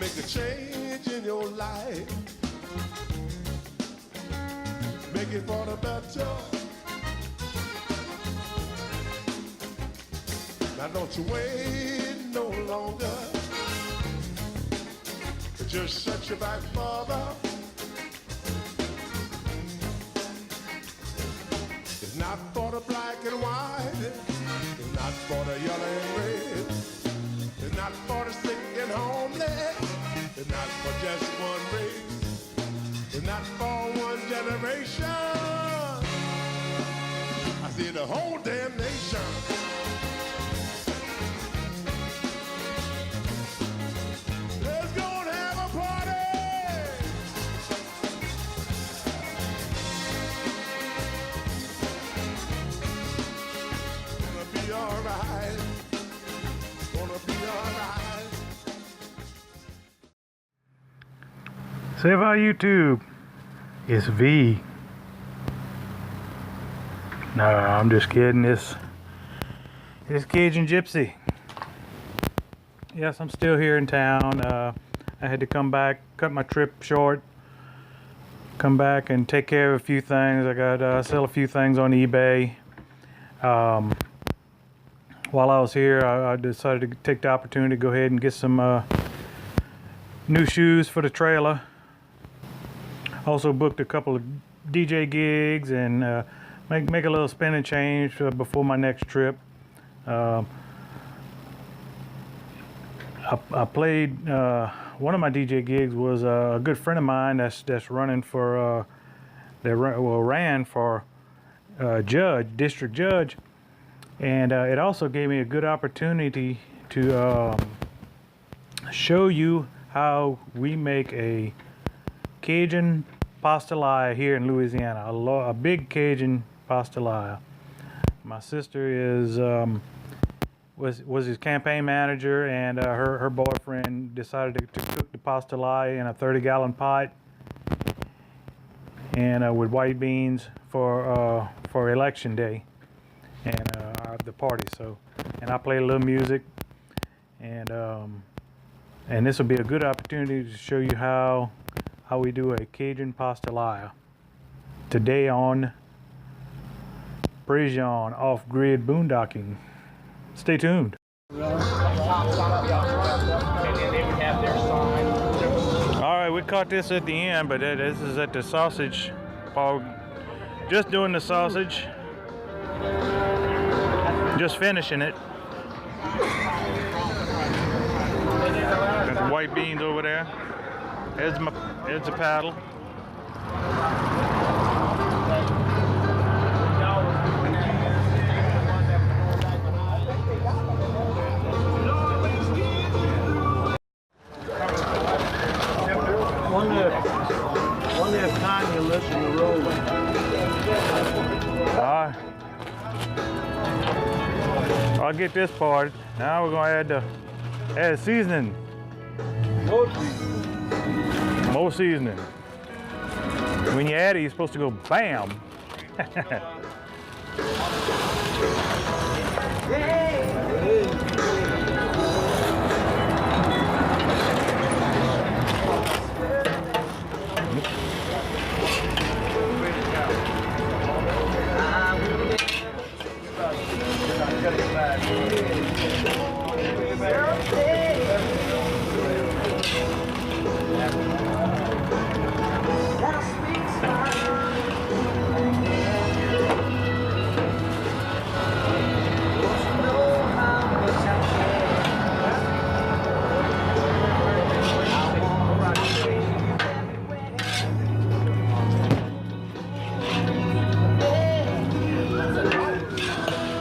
make a change in your life. Make it for the better. Now don't you wait no longer. Just shut your back, mother. It's not for the black and white. It's not for the yellow and red. It's not for the sick and homeless. It's not for just one race. It's not for one generation. I see the whole damn nation. Let's go and have a party. Gonna be all right. Gonna be all right. Save our YouTube. It's V. No, I'm just kidding. It's Cajun Gypsy. Yes, I'm still here in town. I had to come back, cut my trip short, come back and take care of a few things. I got sell a few things on eBay. While I was here, I decided to take the opportunity to go ahead and get some new shoes for the trailer. Also booked a couple of DJ gigs and make a little spin and change before my next trip. I played one of my DJ gigs was a good friend of mine that's running for ran for district judge, and it also gave me a good opportunity to show you how we make a Cajun pastalaya here in Louisiana, a big Cajun pastalaya. My sister is was his campaign manager, and her boyfriend decided to cook the pastalaya in a 30-gallon pot and with white beans for election day and the party. So, and I play a little music, and this will be a good opportunity to show you how we do a Cajun pastalaya today on PREJEAN off-grid boondocking. Stay tuned. Alright, we caught this at the end, but this is at the sausage. Paul just doing the sausage. Just finishing it. Got the white beans over there. Here's the paddle. Only a time you listen to rolling. I'll get this part. Now we're gonna add seasoning. More seasoning. When you add it, you're supposed to go bam.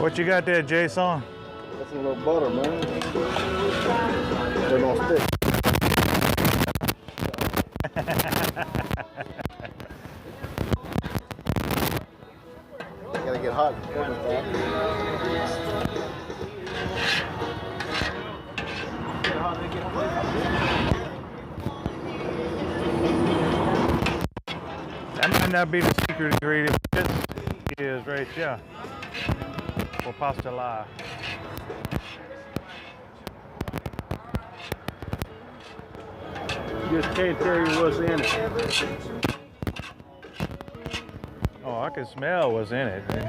What you got there, Jason? That's a little butter, man. They're gonna stick. Gotta get hot. That might not be the secret ingredient. This is right here for pastalaya. just can't tell you what's in it. Oh, I can smell what's in it. That's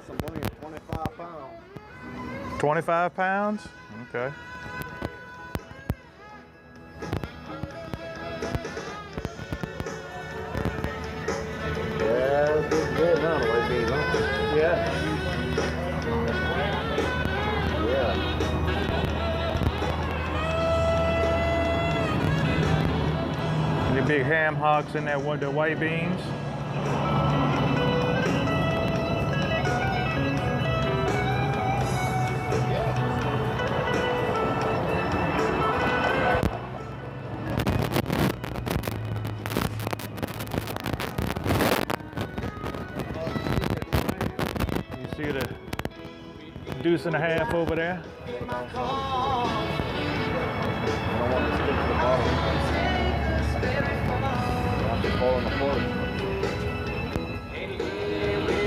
a million, 25 pounds. 25 pounds? Okay. Yeah, it's good now the way beans on. Yeah. Yeah. The big ham hocks in that one, the white beans. You see the deuce and a half over there? I don't want to stick to the bottom. I'll be falling apart.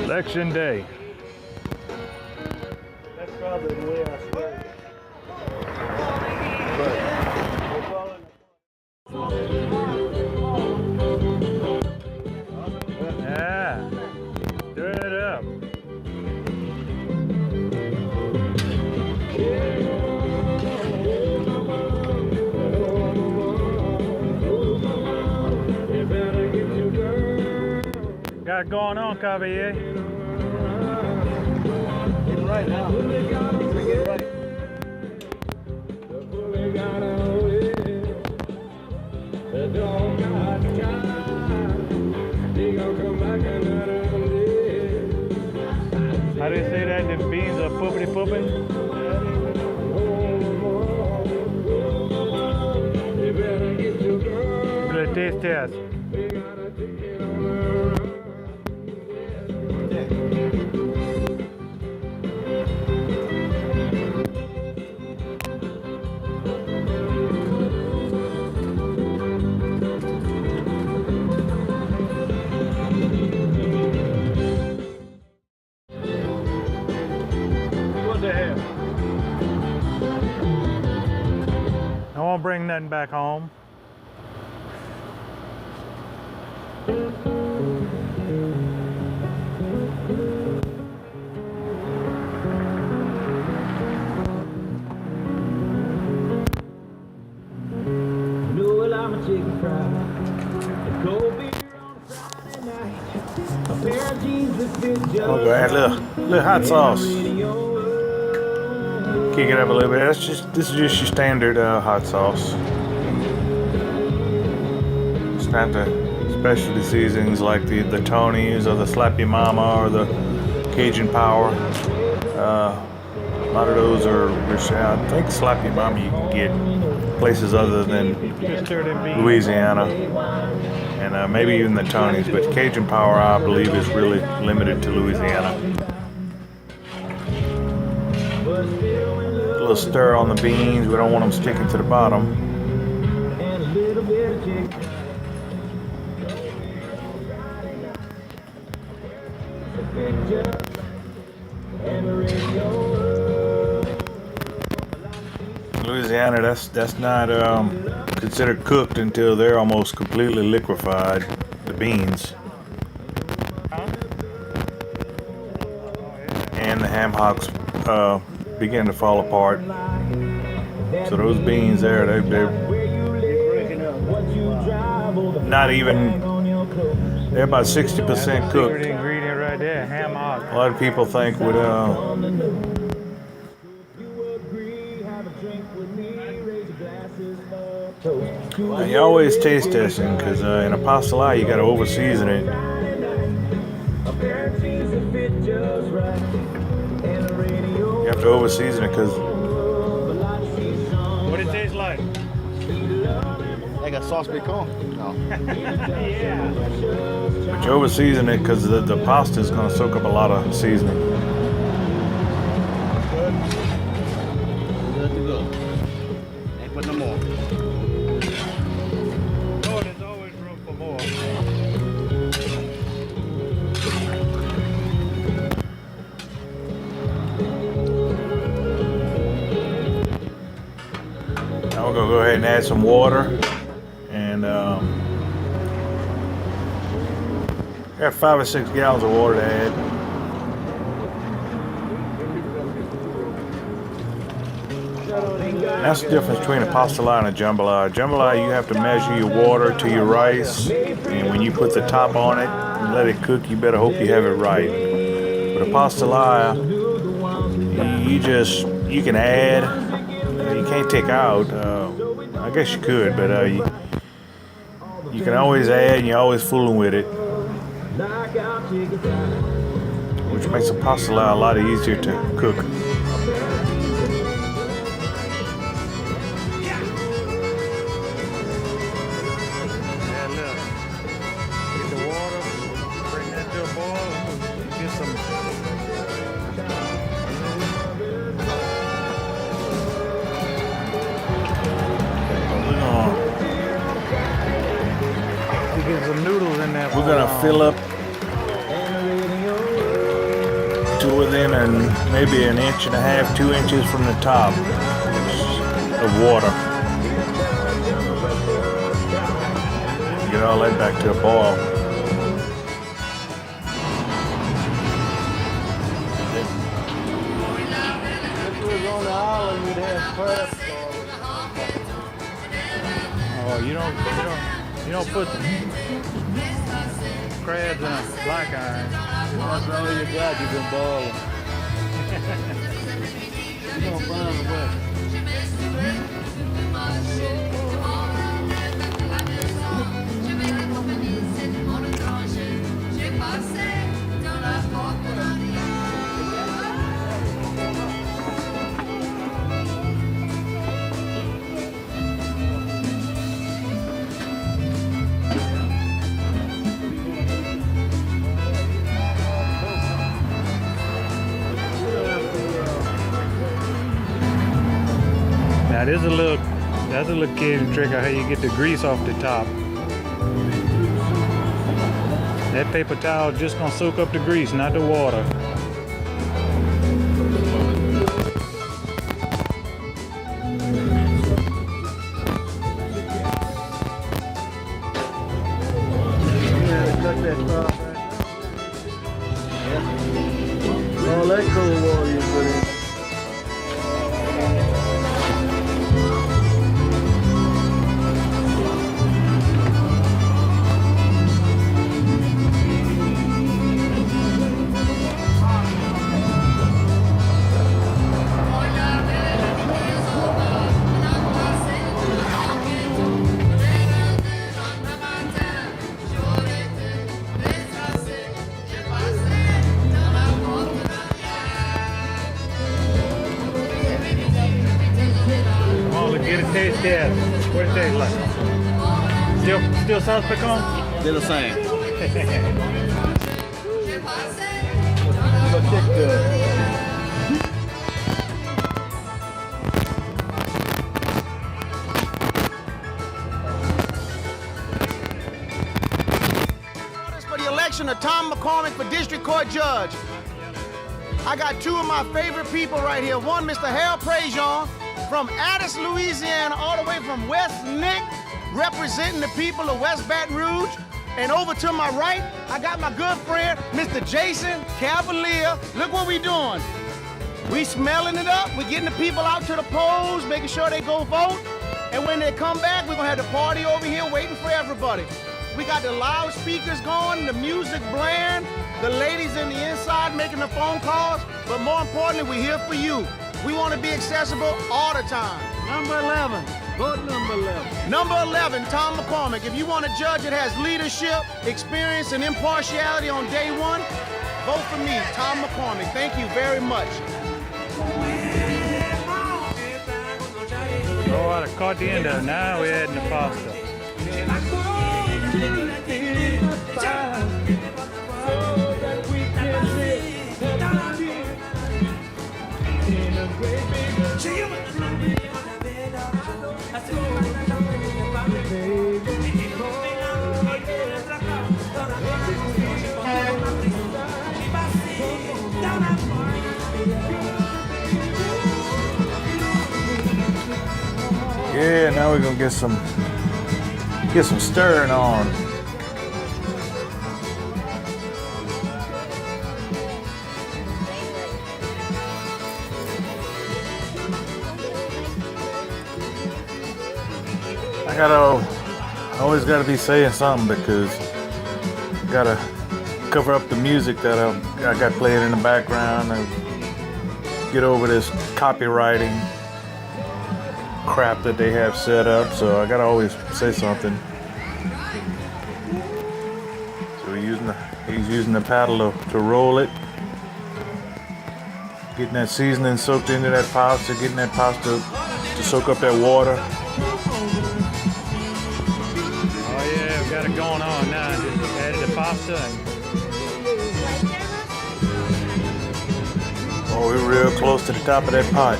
Election day. That's probably the way I swear. Yeah. Stir it up. Got it going on, Javier? Get right now. Get right. How do you say that? The beans are poopity pooping? Do a taste test. What the hell? I won't bring nothing back home. Well, I'm a chicken fry. A cold beer on a Friday night. A pair of jeans that fit just I'll go add a little hot sauce. Kick it up a little bit. This is just your standard hot sauce. It's not the specialty seasonings like the Tony's or the Slappy Mama or the Cajun Power. A lot of those are, I think Slappy Mama you can get places other than Louisiana, and maybe even the Tony's, but Cajun Power I believe is really limited to Louisiana. A little stir on the beans, we don't want them sticking to the bottom. and a little bit of chicken. And the radio. Louisiana, that's not considered cooked until they're almost completely liquefied, the beans. And the ham hocks begin to fall apart. So those beans there, they're not even, they're about 60% Secret cooked. ingredient right there, ham hock. A lot of people think with you always taste testing because in a pastalaya you got to over season it. You have to over season it because. What it tastes like? They got sauce becon? No. But you over season it because the pasta is going to soak up a lot of seasoning. Good to go. Ain't put no more. Oh, there's always room for more. gonna go ahead and add some water, and got 5 or 6 gallons of water to add. That's the difference between a pastalaya and a jambalaya. Jambalaya, you have to measure your water to your rice, and when you put the top on it and let it cook, you better hope you have it right. But a pastalaya, you can add, you can't take out. I guess you could, but you can always add, and you're always fooling with it, which makes a pastalaya a lot easier to cook. Some noodles in there. We're gonna fill up to within maybe 1.5 inches, 2 inches from the top of water. Get all that back to a boil. If it was on the island, we'd have crab. Oh, you don't put crabs in a black iron. That's all you got, you can boil them. You're gonna find a way. Now that's a little kid trick of how you get the grease off the top. That paper towel just gonna soak up the grease, not the water. All that cold water you put in. Get a taste test. What it tastes like? Still sauce pecan? They're the same. For the election of Tom McCormick for District Court Judge. I got 2 of my favorite people right here. One, Mr. Harold PREJEAN, from Addis, Louisiana, all the way from West Nick, representing the people of West Baton Rouge. And over to my right, I got my good friend, Mr. Jason Cavalier. Look what we doing. We smelling it up. We're getting the people out to the polls, making sure they go vote. And when they come back, we're gonna have the party over here waiting for everybody. We got the loudspeakers going, the music blaring, the ladies in the inside making the phone calls. But more importantly, we're here for you. We want to be accessible all the time. Number 11. Vote number 11. Number 11, Tom McCormick. If you want a judge that has leadership, experience, and impartiality on day 1, vote for me, Tom McCormick. Thank you very much. Oh, I caught the end of it. Now we're adding the pasta. Yeah, now we're gonna get some stirring on. I always gotta be saying something because gotta cover up the music that I got playing in the background and get over this copywriting crap that they have set up, so I gotta always say something. So he's using the paddle to roll it, getting that seasoning soaked into that pasta, getting that pasta to soak up that water. Oh yeah, we got it going on now. Just added the pasta and oh, we're real close to the top of that pot.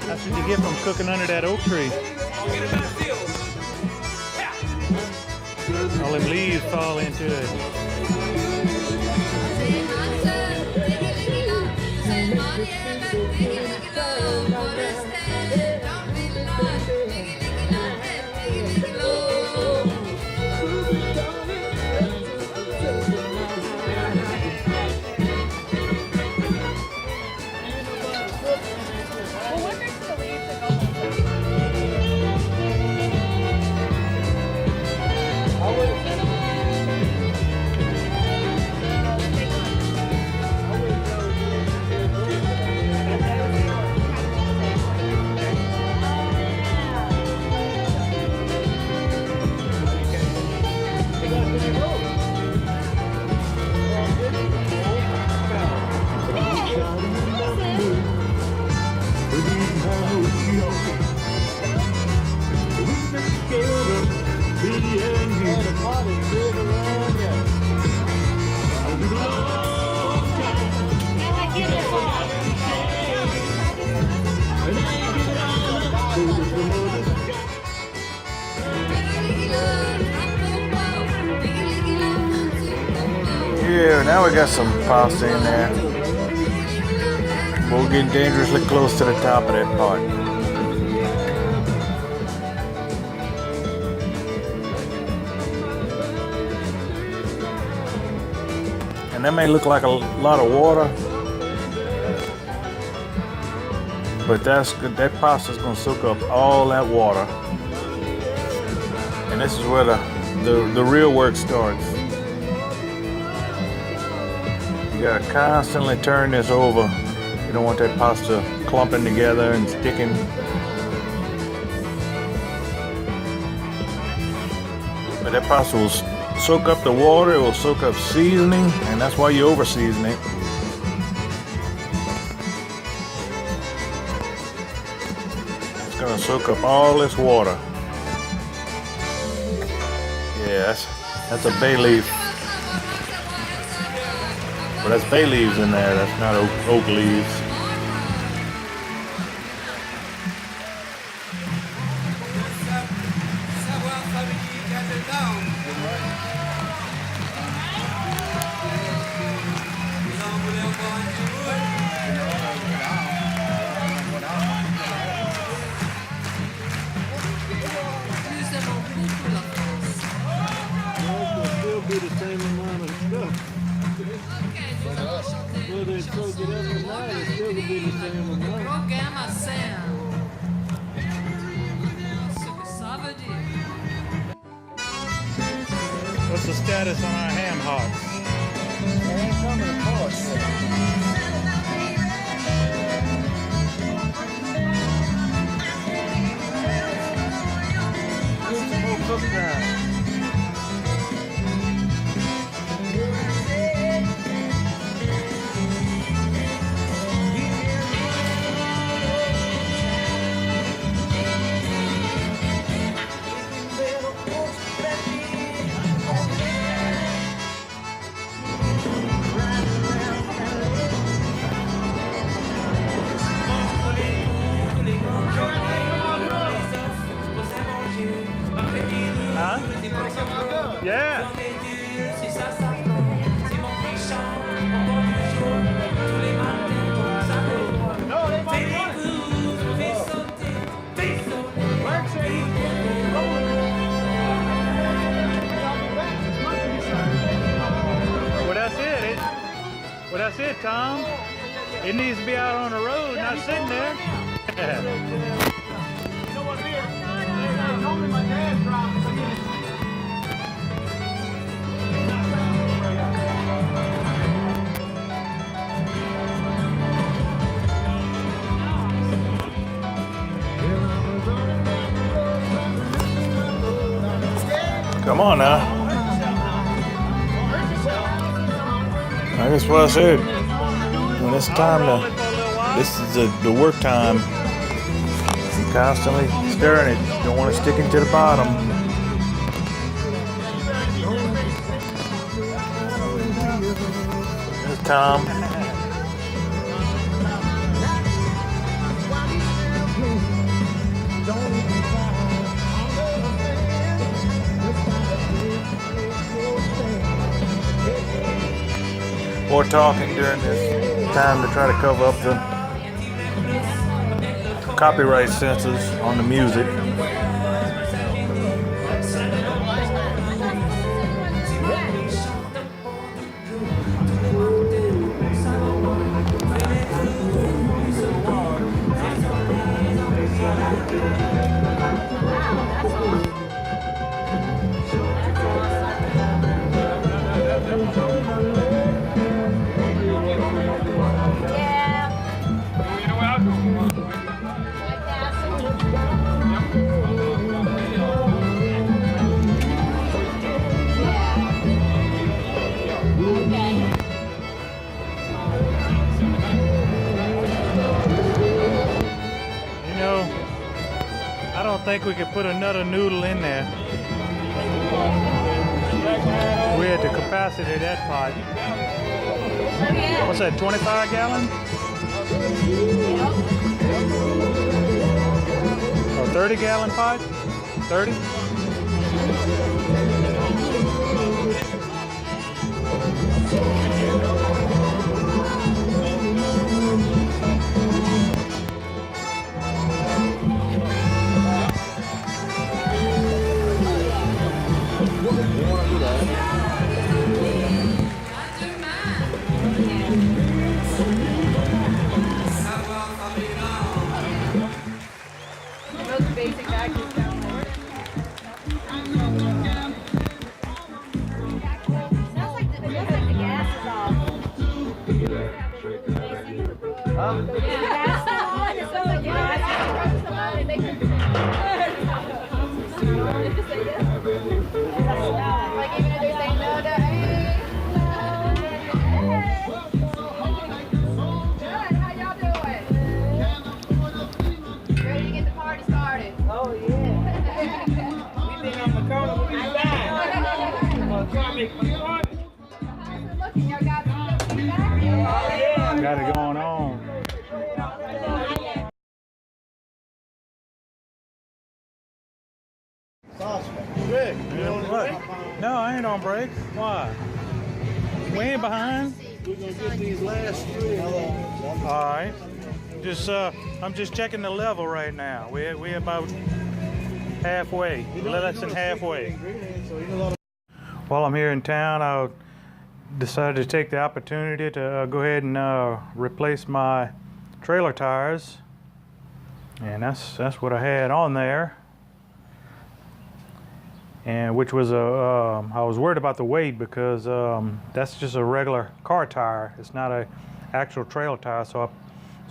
That's what you get from cooking under that oak tree. All them leaves fall into it. Yeah, now we got some pasta in there. We're getting dangerously close to the top of that pot. And that may look like a lot of water, but that pasta is going to soak up all that water. And this is where the real work starts. You gotta constantly turn this over. You don't want that pasta clumping together and sticking. But that pasta will soak up the water, it will soak up seasoning, and that's why you over season it. It's gonna soak up all this water. Yeah, that's a bay leaf. But that's bay leaves in there, that's not oak leaves. Be the same amount of stuff. Well, they soak it up at night, it still would be the same amount. What's the status on our ham hocks? They ain't coming apart yet. Get some more cook time. Huh? Yeah. Well, that's it. Well, that's it, Tom. It needs to be out on the road, not sitting there. You know what it is? Normally my dad drives. Come on now. I guess what I said. When it's time to, this is the work time. You're constantly stirring it. You don't want to stick it to the bottom. There's Tom. More talking during this time to try to cover up the copyright censors on the music. I don't think we could put another noodle in there. We had the capacity of that pot. What's that, 25 gallon? Or 30 gallon pot? 30? Basic vacuum down there. Sounds like the gas is off. Yeah, gas is on. It sounds like gas is on. It makes it like even if they're saying no to Good, how y'all doing? Ready to get the party started? Oh yeah. We've been on the corner with these guys. Trying to make fun of it. Looking, y'all got me back. Oh yeah. Got it going on. Rick, What? No, I ain't on break. Why? We ain't behind. we're gonna get these last three. All right. Just I'm just checking the level right now. We're about halfway, less than halfway. While I'm here in town, I decided to take the opportunity to go ahead and replace my trailer tires, and that's what I had on there. And which was I was worried about the weight because that's just a regular car tire. It's not a actual trailer tire. So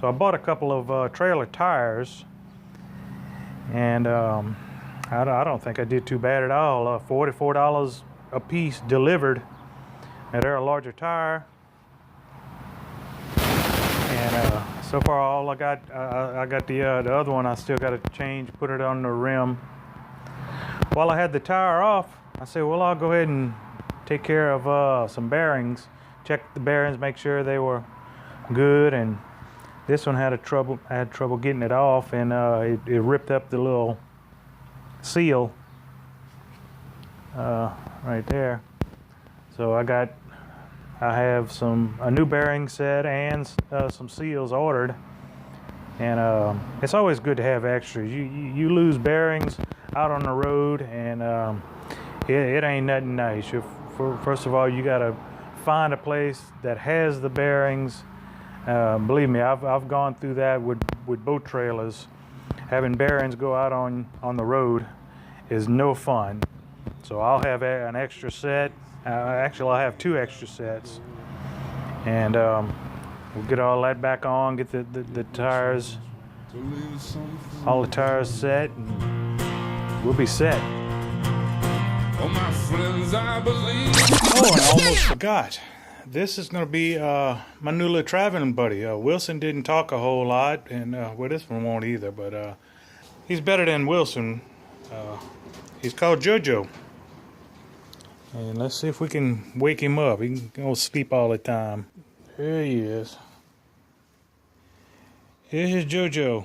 I bought a couple of trailer tires, and I don't think I did too bad at all. $44 a piece delivered. Now they're a larger tire, and so far all I got the other one. I still got to change, put it on the rim. While I had the tire off, I said, well, I'll go ahead and take care of some bearings, check the bearings, make sure they were good. And this one I had trouble getting it off, and it ripped up the little seal. right there. So I have a new bearing set and some seals ordered, and it's always good to have extras. You lose bearings out on the road, and it ain't nothing nice. First of all, you gotta find a place that has the bearings. Believe me, I've gone through that with boat trailers. Having bearings go out on the road is no fun. So I'll have an extra set. Actually, I'll have 2 extra sets, and we'll get all that back on. Get the tires, all the tires set, and we'll be set. Oh, my friends, I believe. Oh, and I almost forgot. This is going to be my new little traveling buddy. Wilson didn't talk a whole lot, and well, this one won't either, but he's better than Wilson. He's called JoJo. And let's see if we can wake him up. He can go sleep all the time. Here he is. Here's JoJo.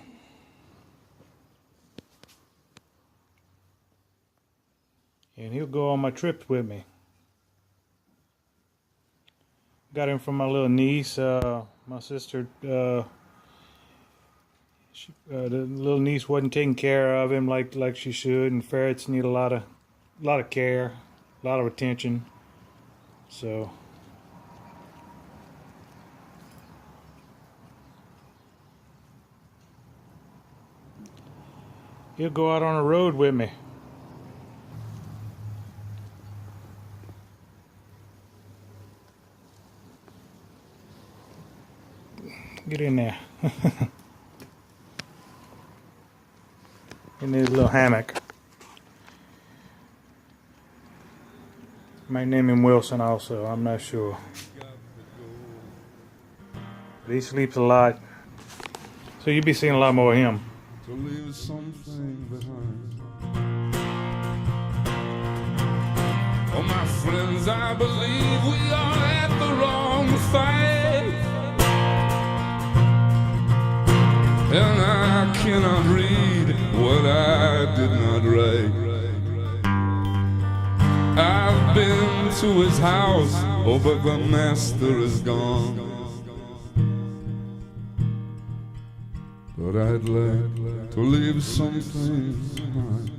And he'll go on my trips with me. Got him from my little niece. My sister, the little niece wasn't taking care of him like she should, and ferrets need a lot of care, a lot of attention. So he'll go out on the road with me. Get in there. In his little hammock. Might name him Wilson also, I'm not sure. But he sleeps a lot. So you'll be seeing a lot more of him. To leave something behind. Oh, my friends, I believe we are at the wrong fight. And I cannot read what I did not write. I've been to his house, oh, but the master is gone. But I'd like to leave something behind.